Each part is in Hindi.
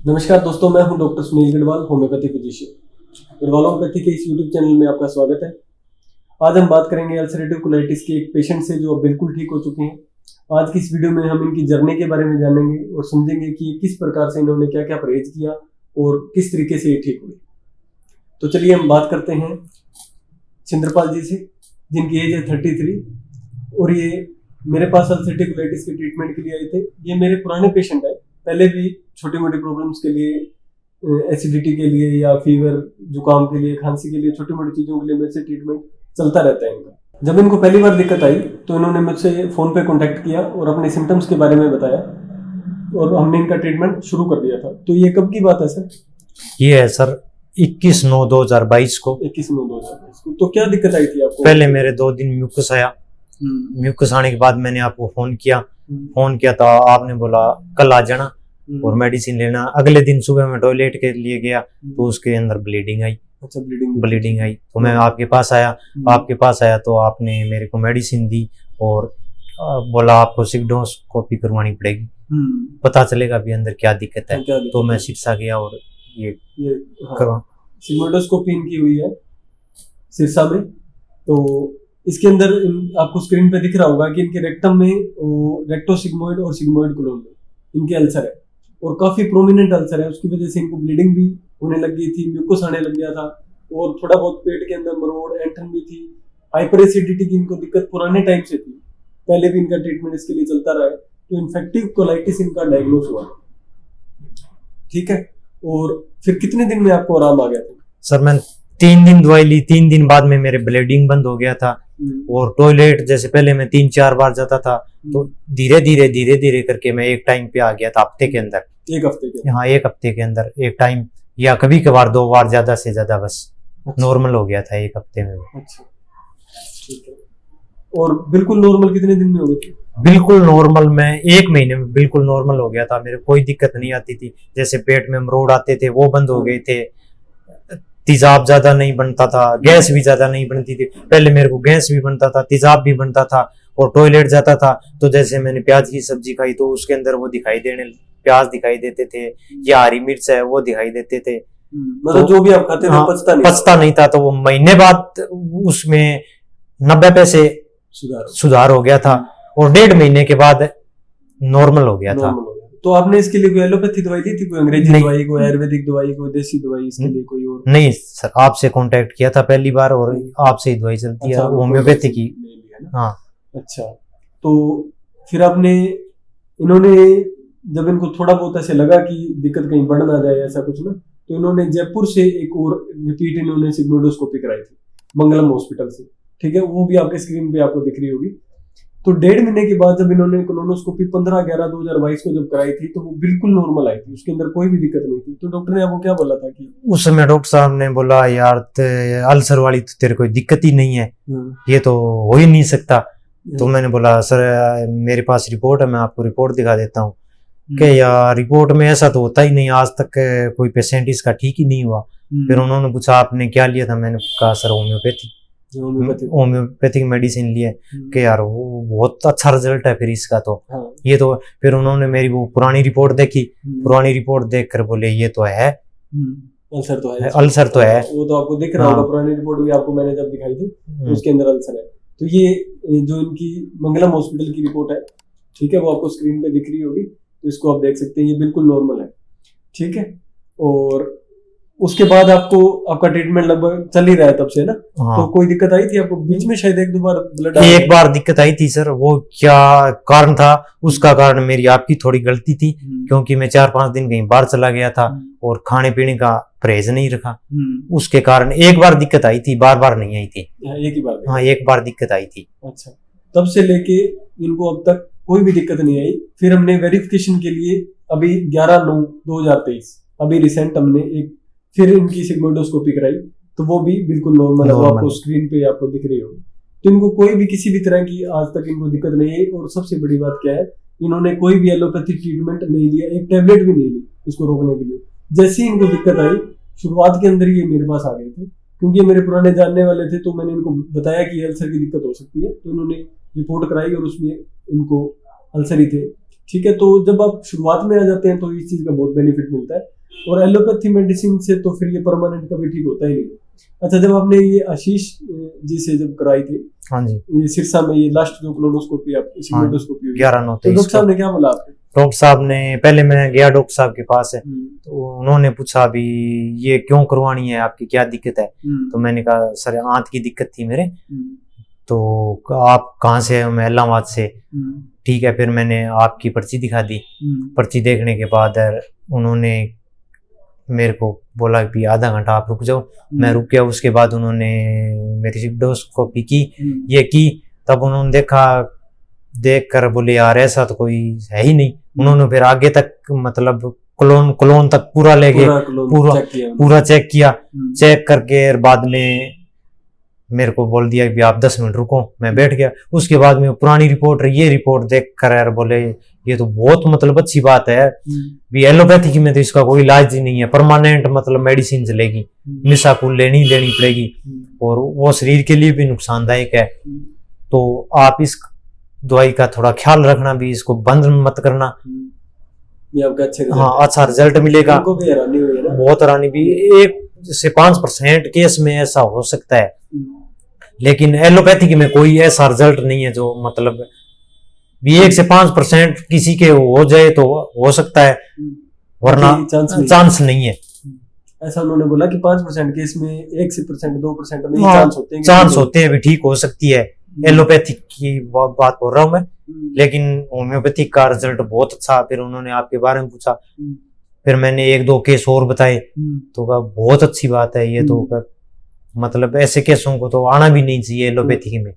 नमस्कार दोस्तों, मैं हूं doctor Sunil Garhwal, homeopathy physician. Garhwal homeopathy के इस यूट्यूब चैनल में आपका स्वागत है। आज हम बात करेंगे अल्सरेटिव कोलाइटिस के एक पेशेंट से जो अब बिल्कुल ठीक हो चुके हैं। आज की इस वीडियो में हम इनकी जर्नी के बारे में जानेंगे और समझेंगे कि किस प्रकार से इन्होंने क्या क्या परहेज किया और किस तरीके से ये ठीक हुए। तो चलिए हम बात करते हैं छिंद्रपाल जी से, जिनकी एज है 33 और ये मेरे पास अल्सरेटिव कोलाइटिस के ट्रीटमेंट के लिए आए थे। ये मेरे पुराने पेशेंट है, पहले भी छोटी मोटी प्रॉब्लम्स के लिए, एसिडिटी के लिए या फीवर, जुकाम के लिए, खांसी के लिए, छोटी मोटी चीज़ों के लिए मेरे से ट्रीटमेंट चलता रहता है इनका। जब इनको पहली बार दिक्कत आई तो इन्होंने मुझसे फ़ोन पे कांटेक्ट किया और अपने सिम्टम्स के बारे में बताया और हमने इनका ट्रीटमेंट शुरू कर दिया था। तो ये कब की बात है सर? ये है सर 21/9/2022 को। 21/9/2022 को। तो क्या दिक्कत आई थी आपको? पहले मेरे 2 दिन म्यूकस आया। म्यूकस आने के बाद मैंने आपको फोन किया तो आपने बोला कल आ जाना और मेडिसिन लेना। अगले दिन सुबह मैं टॉयलेट के लिए गया तो उसके अंदर ब्लीडिंग आई। अच्छा, ब्लीडिंग आई तो मैं आपके पास आया तो आपने मेरे को मेडिसिन दी और बोला आपको सिग्नोस्कोपी करवानी पड़ेगी, पता चलेगा भी अंदर क्या दिक्कत है। तो मैं सिरसा गया और ये करवा सिग्नोडोस्कोपी इनकी हुई है सिरसा में। तो इसके अंदर आपको स्क्रीन पे दिख रहा होगा कि इनके रेक्टम में रेक्टोसिग्मोइड और सिग्मोइड कोलोन में इनके अल्सर है और काफी प्रोमिनेंट अल्सर है। उसकी वजह से इनको ब्लीडिंग भी होने लग गई थी, म्यूकस आने लग गया था और थोड़ा बहुत पेट के अंदर मरोड़, ऐंठन भी थी। हाइपर एसिडिटी की इनको दिक्कत पुराने टाइम से थी, पहले भी इनका ट्रीटमेंट इसके लिए चलता रहा है। तो इन्फेक्टिव कोलाइटिस इनका डायग्नोस हुआ, ठीक है। और फिर कितने दिन में आपको आराम आ गया था? सर मैं 3 दिन दवाई ली, 3 दिन बाद में मेरे ब्लीडिंग बंद हो गया था और टॉयलेट जैसे पहले मैं 3-4 बार जाता था तो धीरे धीरे करके मैं एक टाइम पे आ गया था। हफ्ते के अंदर, एक हफ्ते के अंदर एक टाइम या कभी कभार 2 बार ज्यादा से ज्यादा बस। अच्छा। नॉर्मल हो गया था एक हफ्ते में। अच्छा, ठीक है। और बिल्कुल नॉर्मल कितने दिन में हो गए थे? बिल्कुल नॉर्मल मैं 1 महीने में बिल्कुल नॉर्मल हो गया था। मेरे कोई दिक्कत नहीं आती थी। जैसे पेट में मरोड़ आते थे वो बंद हो गए थे, तेजाब ज्यादा नहीं बनता था, गैस भी ज्यादा नहीं बनती थी। पहले मेरे को गैस भी बनता था, तेजाब भी बनता था और टॉयलेट जाता था तो जैसे मैंने प्याज की सब्जी खाई तो उसके अंदर वो प्याज दिखाई देते थे या हरी मिर्च है वो दिखाई देते थे। मतलब तो जो भी आप खाते थे पचता नहीं था। तो वो महीने बाद उसमें 90 पैसे सुधार हो गया था और 1.5 महीने के बाद नॉर्मल हो गया था। तो आपने इसके लिए कोई एलोपैथी दवाई दी थी, कोई अंग्रेजी दवाई, कोई आयुर्वेदिक दवाई, कोई देसी दवाई इसके लिए कोई और? नहीं सर, आपसे कांटेक्ट किया था पहली बार और आपसे ही दवाई चलती है, होम्योपैथी की। हाँ। अच्छा, तो फिर आपने इन्होंने जब इनको थोड़ा बहुत ऐसे लगा कि दिक्कत कहीं बढ़ ना जाए ऐसा कुछ ना, तो इन्होंने जयपुर से एक और रिपीट इन्होंने सिग्मोइडोस्कोपी कराई थी मंगलम हॉस्पिटल से, ठीक है। वो भी आपके स्क्रीन पे आपको दिख रही होगी। तो 1.5 महीने के बाद जब इन्होंने कोलोनोस्कोपी 15/11/2022 को जब कराई थी तो वो बिल्कुल नॉर्मल आई थी, उसके अंदर कोई भी दिक्कत नहीं थी। तो डॉक्टर ने आपको क्या बोला था? कि उस समय डॉक्टर साहब ने बोला यार अल्सर वाली तो तेरे कोई दिक्कत ही नहीं है, ये तो हो ही नहीं सकता। तो मैंने बोला सर मेरे पास रिपोर्ट है, मैं आपको रिपोर्ट दिखा देता हूँ। कि यार रिपोर्ट में ऐसा तो होता ही नहीं, आज तक कोई पेशेंट इसका ठीक ही नहीं हुआ। फिर उन्होंने पूछा आपने क्या लिया था? मैंने कहा सर होम्योपैथिक मेडिसिन लिए। कि यार वो बहुत अच्छा रिजल्ट है फिर इसका तो। ये तो फिर उन्होंने मेरी वो पुरानी रिपोर्ट देखी, पुरानी रिपोर्ट देखकर बोले ये तो है अल्सर तो है। वो तो आपको दिख रहा होगा, पुरानी रिपोर्ट भी आपको मैंने जब दिखाई थी उसके अंदर अल्सर है। तो ये जो इनकी मंगलम हॉस्पिटल की रिपोर्ट है, ठीक है, वो आपको स्क्रीन पे दिख रही होगी, तो इसको आप देख सकते हैं, ये बिल्कुल नॉर्मल है, ठीक है। और उसके बाद आपका ट्रीटमेंट लगभग चल ही रहा है तब से ना। हाँ। तो कोई दिक्कत आई थी आपको बीच में? शायद 1-2 बार ब्लड एक बार दिक्कत आई थी सर, वो क्या कारण था? उसका कारण मेरी आपकी थोड़ी गलती थी, क्योंकि मैं 4-5 दिन कहीं बाहर चला गया था और खाने पीने का परहेज नहीं रखा, उसके कारण एक बार दिक्कत आई थी, बार नहीं आई थी। एक ही बार? हाँ, एक बार दिक्कत आई थी। अच्छा, तब से लेके इनको अब तक कोई भी दिक्कत नहीं आई। फिर हमने वेरिफिकेशन के लिए अभी 11/9/2023 अभी रिसेंट हमने एक फिर इनकी सिग्मोइडोस्कोपी कराई, तो वो भी बिल्कुल नॉर्मल है, वो आपको स्क्रीन पे आपको दिख रही होगी। तो इनको कोई भी किसी भी तरह की आज तक इनको दिक्कत नहीं है। और सबसे बड़ी बात क्या है, इन्होंने कोई भी एलोपैथिक ट्रीटमेंट नहीं लिया, एक टैबलेट भी नहीं ली इसको रोकने के लिए। जैसे ही इनको दिक्कत आई शुरुआत के अंदर ये मेरे पास आ गए थे, क्योंकि ये मेरे पुराने जानने वाले थे, तो मैंने इनको बताया कि अल्सर की दिक्कत हो सकती है। तो इन्होंने रिपोर्ट कराई और उसमें इनको अल्सर ही थे। ठीक है, तो जब आप शुरुआत में आ जाते हैं तो इस चीज का बहुत बेनिफिट मिलता है। और एलोपैथी मेडिसिन से तो फिर ये परमानेंट कभी ठीक होता ही नहीं। अच्छा, जब आपने ये आशीष जी से जब कराई थी, हाँ जी, ये सिरसा में ये लास्ट जो कोलोनोस्कोपी आपकी सिग्मेंडोस्कोपी हुई, 11/9 तो डॉक्टर साहब ने क्या बोला आपको? डॉक्टर साहब ने पहले मैं गया डॉक्टर साहब के पास है, तो उन्होंने पूछा अभी ये क्यों करवानी है, आपकी क्या दिक्कत है? तो मैंने कहा सर आंत की दिक्कत थी मेरे। तो आप कहाँ से? मैं इलाहाबाद से। ठीक है, फिर मैंने आपकी पर्ची दिखा दी। पर्ची देखने के बाद उन्होंने मेरे को बोला कि आधा घंटा आप रुक जाओ। मैं रुक गया। उसके बाद उन्होंने मेरी सिग्मेंडोस्कोपी की, ये की, तब उन्होंने देख कर बोले यार ऐसा तो कोई है ही नहीं। उन्होंने फिर आगे तक मतलब क्लोन तक पूरा ले गए, पूरा चेक किया। चेक करके बाद में मेरे को बोल दिया कि आप 10 मिनट रुको। मैं बैठ गया। उसके बाद में पुरानी रिपोर्ट, ये रिपोर्ट देख कर यार बोले ये तो बहुत मतलब अच्छी बात है भी, एलोपैथी में तो इसका कोई इलाज ही नहीं है, परमानेंट मतलब मेडिसिन चलेगी, मिसाकुल लेनी पड़ेगी और वो शरीर के लिए भी नुकसानदायक है। तो आप इस दवाई का थोड़ा ख्याल रखना भी, इसको बंद मत करना। अच्छा रिजल्ट मिलेगा। बहुत हैरानी भी, 1 से 5% केस में ऐसा हो सकता है, लेकिन एलोपैथी में कोई ऐसा रिजल्ट नहीं है जो मतलब भी 1 से 5% किसी के हो जाए तो हो सकता है, वरना चांस नहीं है। ऐसा उन्होंने बोला कि 5% केस में 1 से 2% में चांस होते हैं भी ठीक हो सकती है। एलोपैथी की बात बोल रहा हूँ मैं, लेकिन होम्योपैथी का रिजल्ट बहुत अच्छा। फिर उन्होंने आपके बारे में पूछा, फिर मैंने 1-2 केस और बताए, तो कहा बहुत अच्छी बात है ये तो, मतलब ऐसे केसों को तो आना भी नहीं चाहिए एलोपैथी में।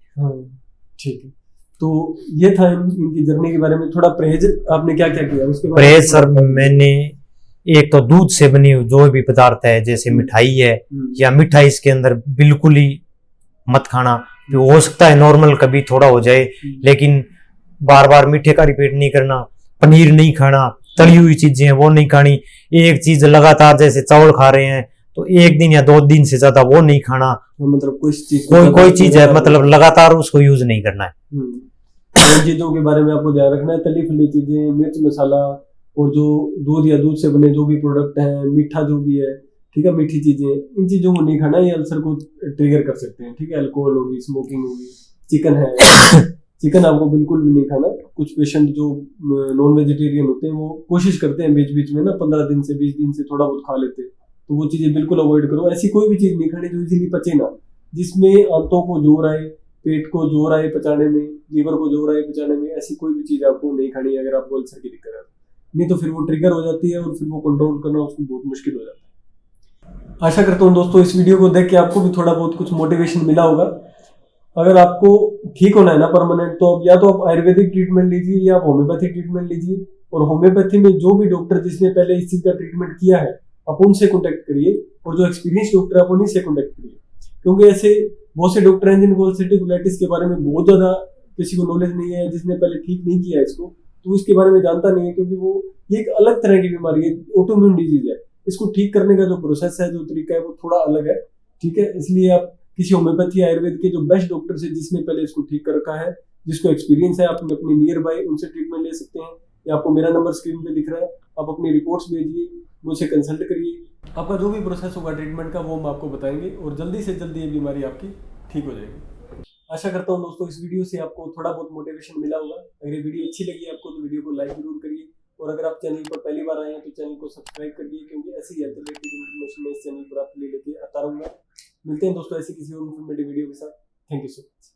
ठीक है, तो ये था इनकी जर्नी के बारे में। थोड़ा परहेज आपने क्या क्या किया उसके बारे में? परहेज सर मैंने एक तो दूध से बनी जो भी पदार्थ है, जैसे मिठाई है या मिठाई इसके अंदर बिल्कुल ही मत खाना। हो सकता है नॉर्मल कभी थोड़ा हो जाए, लेकिन बार बार मीठे का रिपीट नहीं करना। पनीर नहीं खाना, तली हुई चीजें हैं वो नहीं खानी। एक चीज लगातार जैसे चावल खा रहे हैं तो 1 दिन या 2 दिन से ज्यादा वो नहीं खाना। मतलब कोई चीज है मतलब लगातार उसको यूज नहीं करना है। इन चीजों के बारे में आपको ध्यान रखना है। तली फली चीजें, मिर्च मसाला और जो दूध या दूध से बने जो भी प्रोडक्ट है, मीठा जो भी है, ठीक है, मीठी चीजें, इन चीजों को नहीं खाना। ये अल्सर को ट्रिगर कर सकते हैं। ठीक है, अल्कोहल होगी, स्मोकिंग होगी, चिकन है, चिकन आपको बिल्कुल भी नहीं खाना। कुछ पेशेंट जो नॉन वेजिटेरियन होते हैं वो कोशिश करते हैं बीच बीच में ना 15 दिन से 20 दिन से थोड़ा बहुत खा लेते हैं, तो वो चीजें बिल्कुल अवॉइड करो। ऐसी कोई भी चीज नहीं खानी जो इजीली पचे ना, जिसमें आंतों को जोर आए, पेट को जोर आए पचाने में, लीवर को जोर आए पचाने में, ऐसी कोई भी चीज आपको नहीं खानी है अगर आपको अल्सर की दिक्कत है। नहीं तो फिर वो ट्रिगर हो जाती है और फिर वो कंट्रोल करना उसको बहुत मुश्किल हो जाता है। आशा करता हूँ दोस्तों इस वीडियो को देख के आपको भी थोड़ा बहुत कुछ मोटिवेशन मिला होगा। अगर आपको ठीक होना है ना परमानेंट, तो अब या तो आप आयुर्वेदिक ट्रीटमेंट लीजिए या आप होम्योपैथी ट्रीटमेंट लीजिए। और होम्योपैथी में जो भी डॉक्टर जिसने पहले इस चीज का ट्रीटमेंट किया है आप उनसे कॉन्टेक्ट करिए, और जो एक्सपीरियंस डॉक्टर है आप उन्हीं से कॉन्टेक्ट करिए। क्योंकि ऐसे बहुत से डॉक्टर हैं जिनको अल्सरेटिव कोलाइटिस के बारे में बहुत ज्यादा किसी को नॉलेज नहीं है, जिसने पहले ठीक नहीं किया इसको, तो इसके बारे में जानता नहीं है। क्योंकि वो ये एक अलग तरह की बीमारी है, ऑटोइम्यून डिजीज है। इसको ठीक करने का जो प्रोसेस है, जो तरीका है, वो थोड़ा अलग है। ठीक है, इसलिए आप किसी होम्योपैथी आयुर्वेद के जो बेस्ट डॉक्टर से जिसने पहले इसको ठीक कर रखा है, जिसको एक्सपीरियंस है, आप अपने नियर बाय उनसे ट्रीटमेंट ले सकते हैं। या आपको मेरा नंबर स्क्रीन पे दिख रहा है, आप अपनी रिपोर्ट्स भेजिए, मुझसे कंसल्ट करिए। आपका जो भी प्रोसेस होगा ट्रीटमेंट का वो हम आपको बताएंगे और जल्दी से जल्दी ये बीमारी आपकी ठीक हो जाएगी। आशा करता हूँ दोस्तों इस वीडियो से आपको थोड़ा बहुत मोटिवेशन मिला होगा। अगर ये वीडियो अच्छी लगी आपको तो वीडियो को लाइक जरूर करिए, और अगर आप चैनल पर पहली बार आए हैं तो चैनल को सब्सक्राइब करिए, क्योंकि ऐसी हेल्थ रिलेटेड इन्फॉर्मेशन मैं इस चैनल पर आपके लिए लेके आता रहूँगा। मिलते हैं दोस्तों ऐसी किसी और इन्फॉर्मेटिव वीडियो के साथ। Thank you so much.